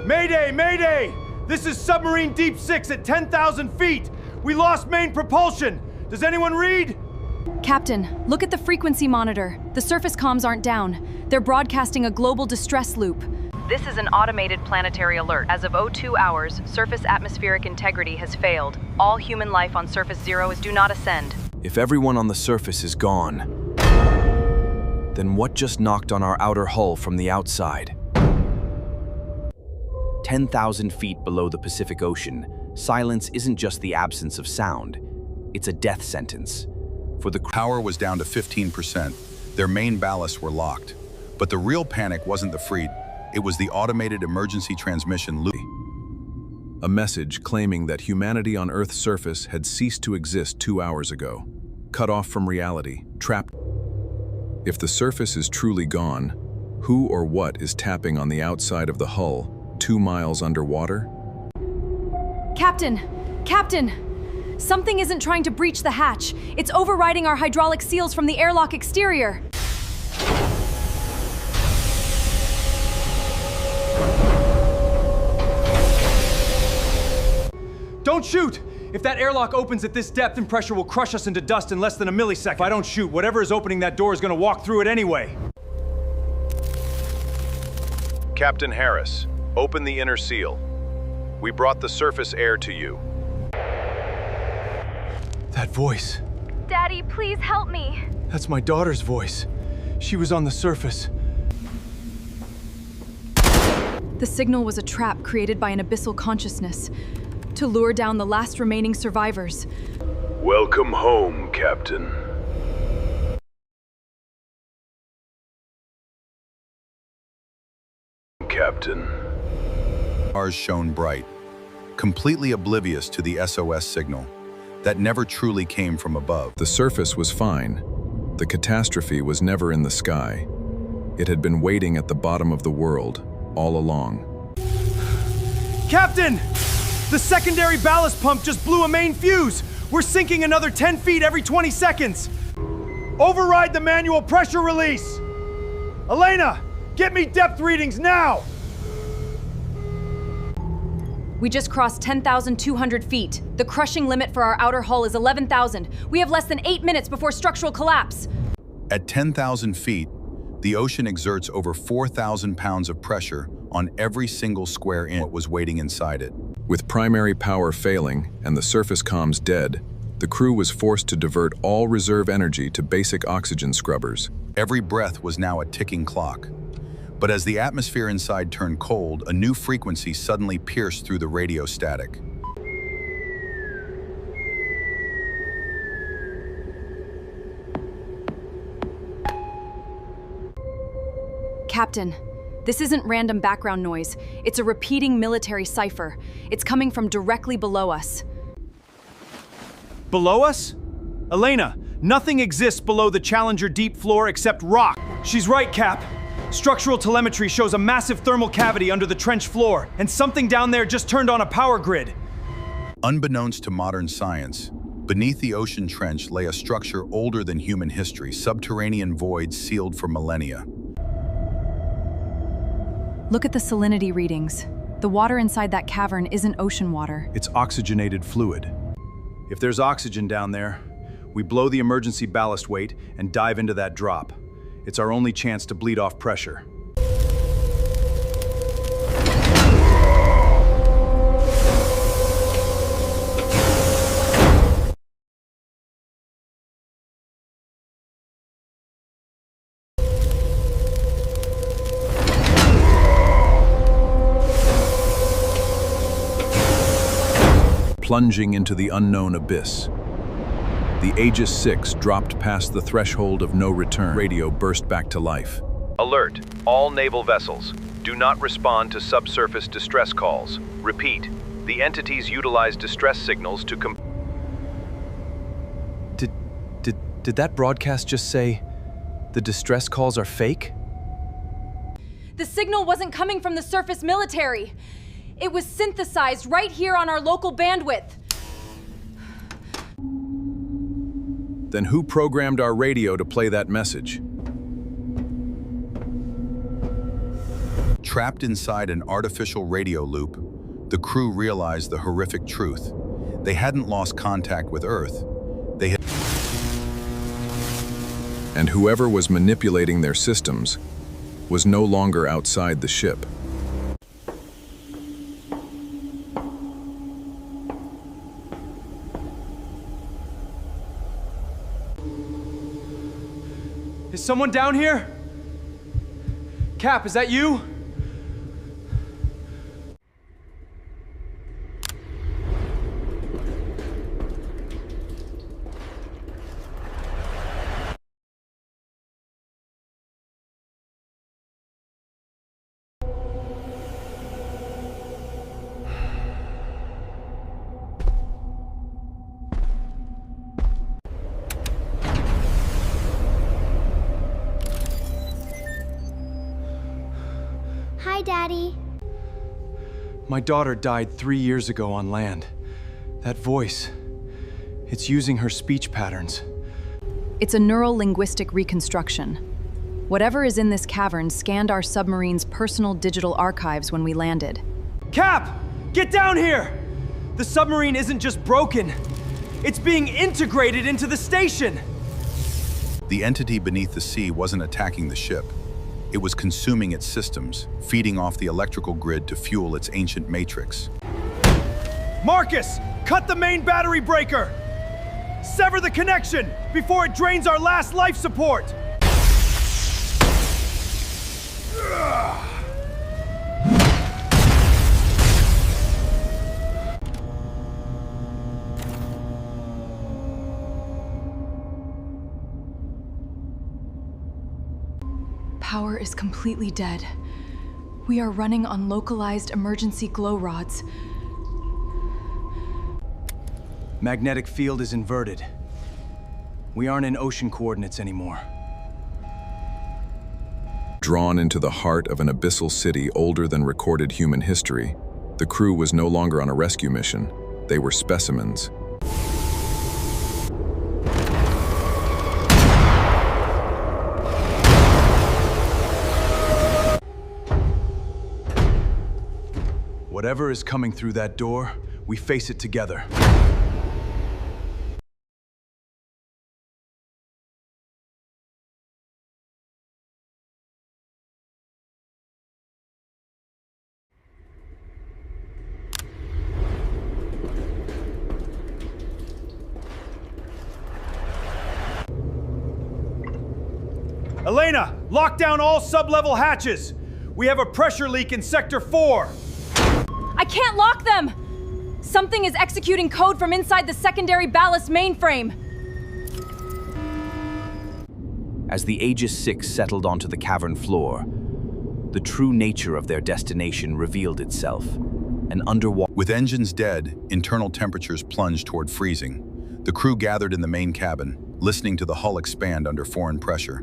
Mayday, mayday! This is Submarine Deep 6 at 10,000 feet. We lost main propulsion. Does anyone read? Captain, look at the frequency monitor. The surface comms aren't down. They're broadcasting a global distress loop. This is an automated planetary alert. As of 02 hours, surface atmospheric integrity has failed. All human life on Surface Zero is do not ascend. If everyone on the surface is gone, then what just knocked on our outer hull from the outside? 10,000 feet below the Pacific Ocean, silence isn't just the absence of sound. It's a death sentence. For the power was down to 15%. Their main ballasts were locked. But the real panic wasn't the fleet. It was the automated emergency transmission loop. A message claiming that humanity on Earth's surface had ceased to exist 2 hours ago. Cut off from reality, trapped. If the surface is truly gone, who or what is tapping on the outside of the hull, 2 miles underwater? Captain! Captain! Something isn't trying to breach the hatch. It's overriding our hydraulic seals from the airlock exterior. Don't shoot! If that airlock opens at this depth, then pressure will crush us into dust in less than a millisecond. If I don't shoot, whatever is opening that door is going to walk through it anyway. Captain Harris, open the inner seal. We brought the surface air to you. That voice. Daddy, please help me. That's my daughter's voice. She was on the surface. The signal was a trap created by an abyssal consciousness to lure down the last remaining survivors. Welcome home, Captain. Captain. Stars shone bright, completely oblivious to the SOS signal that never truly came from above. The surface was fine. The catastrophe was never in the sky. It had been waiting at the bottom of the world all along. Captain! The secondary ballast pump just blew a main fuse. We're sinking another 10 feet every 20 seconds. Override the manual pressure release. Elena, get me depth readings now. We just crossed 10,200 feet. The crushing limit for our outer hull is 11,000. We have less than 8 minutes before structural collapse. At 10,000 feet, the ocean exerts over 4,000 pounds of pressure on every single square inch that was waiting inside it. With primary power failing and the surface comms dead, the crew was forced to divert all reserve energy to basic oxygen scrubbers. Every breath was now a ticking clock. But as the atmosphere inside turned cold, a new frequency suddenly pierced through the radio static. Captain, this isn't random background noise. It's a repeating military cipher. It's coming from directly below us. Below us? Elena, nothing exists below the Challenger deep floor except rock. She's right, Cap. Structural telemetry shows a massive thermal cavity under the trench floor, and something down there just turned on a power grid. Unbeknownst to modern science, beneath the ocean trench lay a structure older than human history, subterranean voids sealed for millennia. Look at the salinity readings. The water inside that cavern isn't ocean water. It's oxygenated fluid. If there's oxygen down there, we blow the emergency ballast weight and dive into that drop. It's our only chance to bleed off pressure. Plunging into the unknown abyss. The Aegis 6 dropped past the threshold of no return. Radio burst back to life. Alert, all naval vessels. Do not respond to subsurface distress calls. Repeat, the entities utilize distress signals to Did that broadcast just say the distress calls are fake? The signal wasn't coming from the surface military. It was synthesized right here on our local bandwidth. Then who programmed our radio to play that message? Trapped inside an artificial radio loop, the crew realized the horrific truth. They hadn't lost contact with Earth. They had... And whoever was manipulating their systems was no longer outside the ship. Is someone down here? Cap, is that you? Hi, Daddy. My daughter died 3 years ago on land. That voice, it's using her speech patterns. It's a neural linguistic reconstruction. Whatever is in this cavern scanned our submarine's personal digital archives when we landed. Cap! Get down here! The submarine isn't just broken. It's being integrated into the station! The entity beneath the sea wasn't attacking the ship. It was consuming its systems, feeding off the electrical grid to fuel its ancient matrix. Marcus! Cut the main battery breaker! Sever the connection before it drains our last life support! Power is completely dead. We are running on localized emergency glow rods. Magnetic field is inverted. We aren't in ocean coordinates anymore. Drawn into the heart of an abyssal city older than recorded human history, the crew was no longer on a rescue mission. They were specimens. Whatever is coming through that door, we face it together. Elena, lock down all sub-level hatches. We have a pressure leak in Sector 4. I can't lock them! Something is executing code from inside the secondary ballast mainframe. As the Aegis 6 settled onto the cavern floor, the true nature of their destination revealed itself. An underwater... With engines dead, internal temperatures plunged toward freezing. The crew gathered in the main cabin, listening to the hull expand under foreign pressure.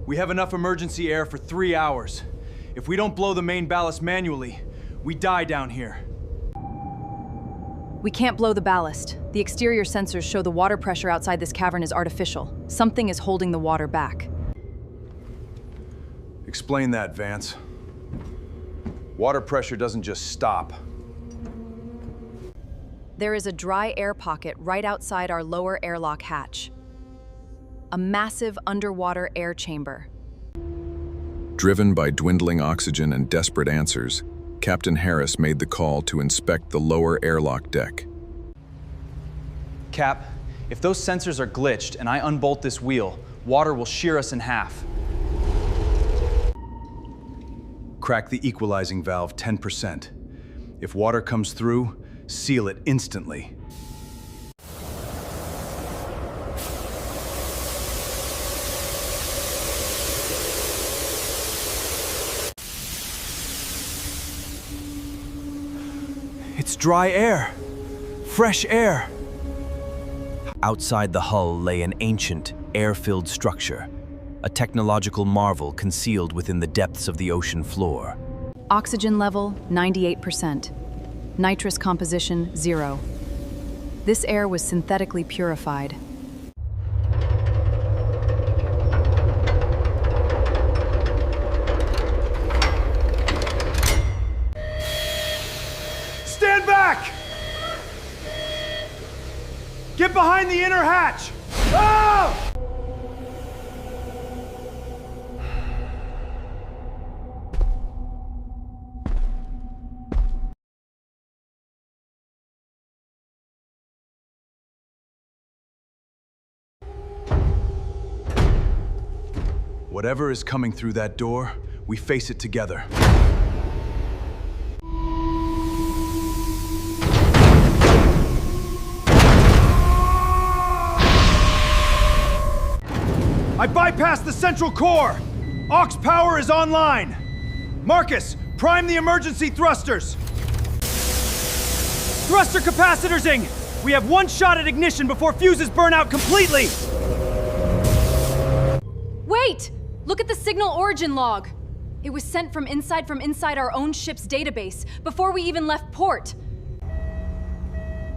We have enough emergency air for 3 hours. If we don't blow the main ballast manually, we die down here. We can't blow the ballast. The exterior sensors show the water pressure outside this cavern is artificial. Something is holding the water back. Explain that, Vance. Water pressure doesn't just stop. There is a dry air pocket right outside our lower airlock hatch. A massive underwater air chamber. Driven by dwindling oxygen and desperate answers, Captain Harris made the call to inspect the lower airlock deck. Cap, if those sensors are glitched and I unbolt this wheel, water will shear us in half. Crack the equalizing valve 10%. If water comes through, seal it instantly. It's dry air. Fresh air. Outside the hull lay an ancient, air-filled structure, a technological marvel concealed within the depths of the ocean floor. Oxygen level, 98%. Nitrous composition, 0. This air was synthetically purified. Get behind the inner hatch! Ah! Whatever is coming through that door, we face it together. I bypassed the central core! Aux power is online! Marcus, prime the emergency thrusters! Thruster capacitorsing! We have one shot at ignition before fuses burn out completely! Wait! Look at the signal origin log. It was sent from inside our own ship's database before we even left port.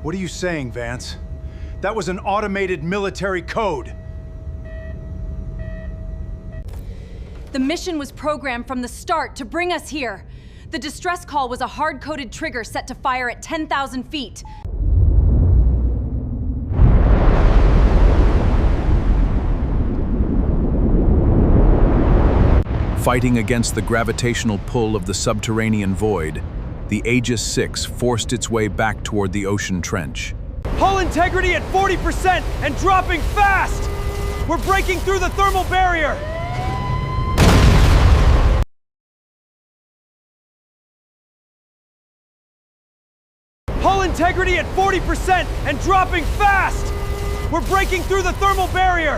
What are you saying, Vance? That was an automated military code. The mission was programmed from the start to bring us here. The distress call was a hard-coded trigger set to fire at 10,000 feet. Fighting against the gravitational pull of the subterranean void, the Aegis 6 forced its way back toward the ocean trench. Hull integrity at 40% and dropping fast! We're breaking through the thermal barrier! Hull integrity at 40% and dropping fast! We're breaking through the thermal barrier!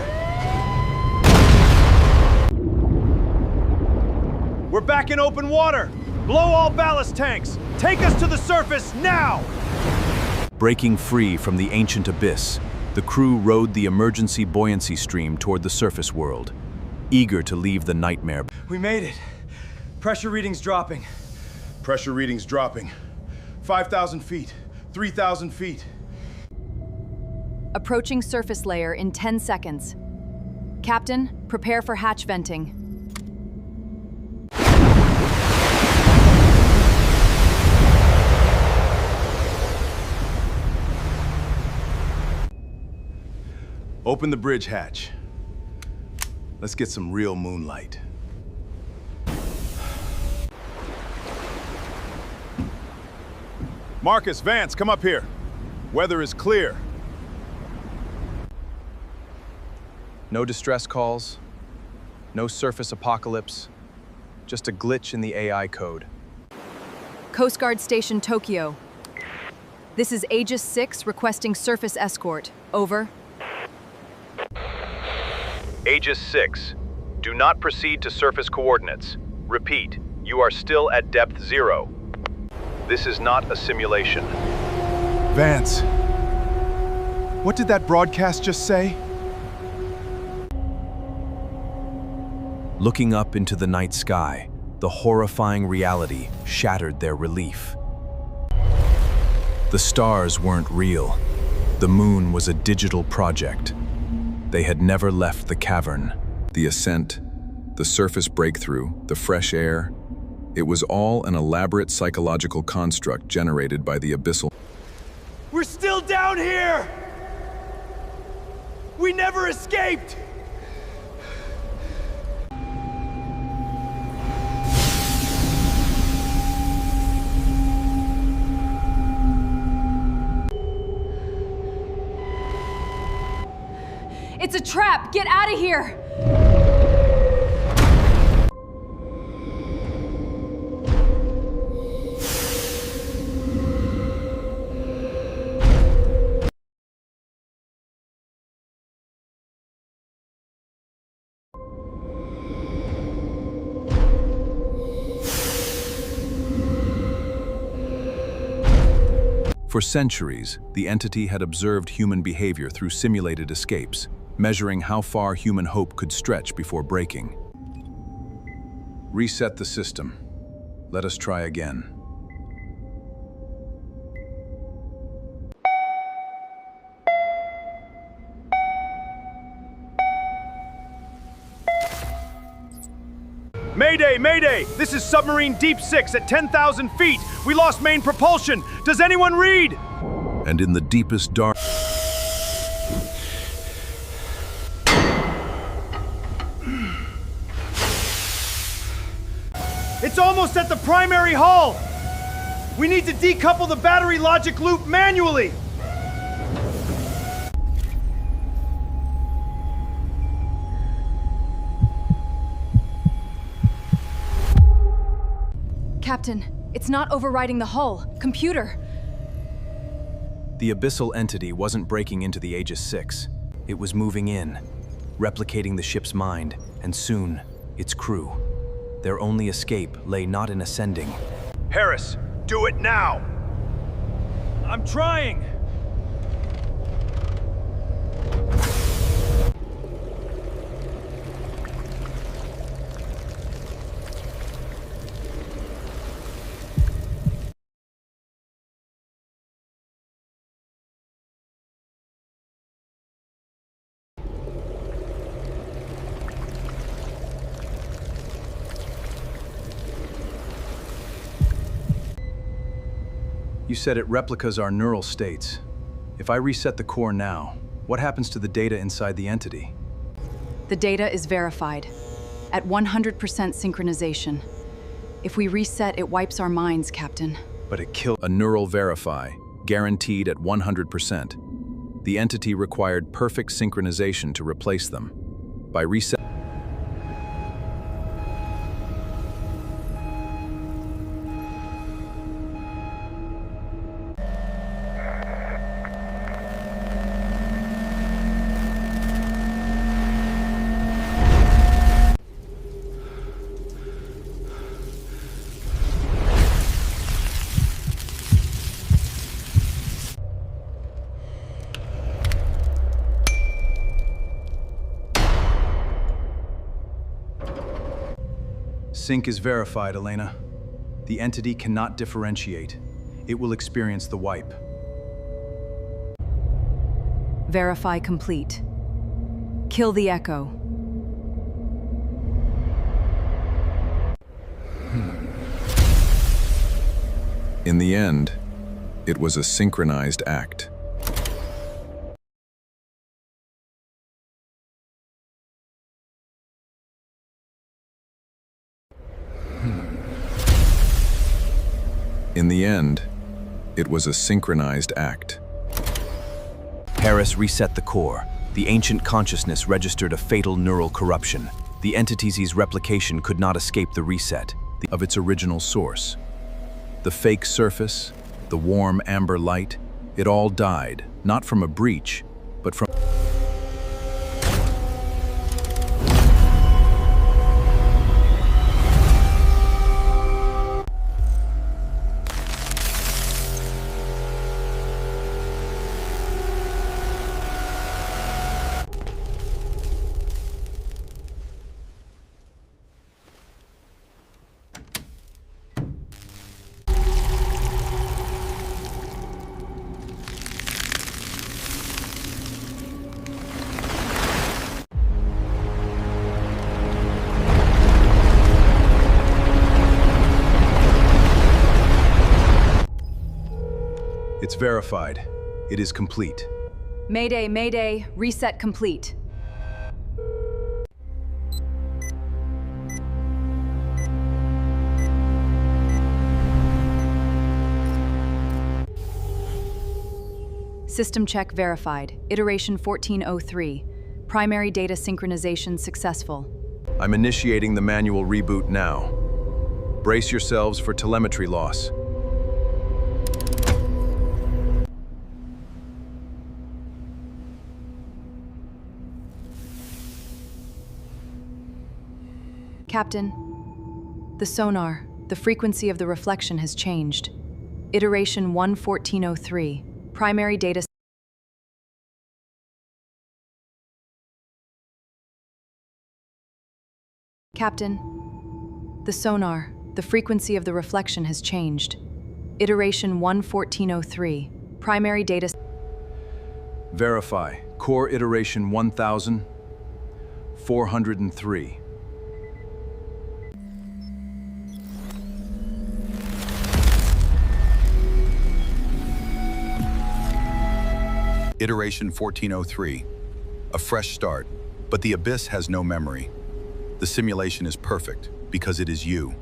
We're back in open water! Blow all ballast tanks! Take us to the surface now! Breaking free from the ancient abyss, the crew rode the emergency buoyancy stream toward the surface world, eager to leave the nightmare. We made it. Pressure readings dropping. Pressure readings dropping. 5,000 feet. 3,000 feet. Approaching surface layer in 10 seconds. Captain, prepare for hatch venting. Open the bridge hatch. Let's get some real moonlight. Marcus, Vance, come up here. Weather is clear. No distress calls, no surface apocalypse, just a glitch in the AI code. Coast Guard Station Tokyo. This is Aegis 6 requesting surface escort. Over. Aegis 6, do not proceed to surface coordinates. Repeat, you are still at depth 0. This is not a simulation. Vance, what did that broadcast just say? Looking up into the night sky, the horrifying reality shattered their relief. The stars weren't real. The moon was a digital project. They had never left the cavern. The ascent, the surface breakthrough, the fresh air, it was all an elaborate psychological construct generated by the abyssal. We're still down here! We never escaped! It's a trap! Get out of here! For centuries, the entity had observed human behavior through simulated escapes, measuring how far human hope could stretch before breaking. Reset the system. Let us try again. Mayday, mayday! This is Submarine Deep 6 at 10,000 feet. We lost main propulsion. Does anyone read? And in the deepest dark... It's almost at the primary hull! We need to decouple the battery logic loop manually! Captain, it's not overriding the hull. Computer! The abyssal entity wasn't breaking into the Aegis 6. It was moving in, replicating the ship's mind, and soon, its crew. Their only escape lay not in ascending. Harris, do it now! I'm trying! You said it replicas our neural states. If I reset the core now, what happens to the data inside the entity? The data is verified, at 100% synchronization. If we reset, it wipes our minds, Captain. But it killed a neural verify, guaranteed at 100%. The entity required perfect synchronization to replace them. By reset. Sync is verified, Elena. The entity cannot differentiate. It will experience the wipe. Verify complete. Kill the Echo. In the end, it was a synchronized act. In the end, it was a synchronized act. Harris reset the core. The ancient consciousness registered a fatal neural corruption. The entity's replication could not escape the reset Of its original source. The fake surface, the warm amber light, it all died, not from a breach, but from It's verified. It is complete. Mayday, mayday, reset complete. System check verified. Iteration 1403. Primary data synchronization successful. I'm initiating the manual reboot now. Brace yourselves for telemetry loss. Captain, the sonar, the frequency of the reflection has changed. Iteration 11403. Primary data. Captain, the sonar, the frequency of the reflection has changed. Iteration 11403. Primary data. Verify. Core iteration 1403. Iteration 1403. A fresh start, but the Abyss has no memory. The simulation is perfect because it is you.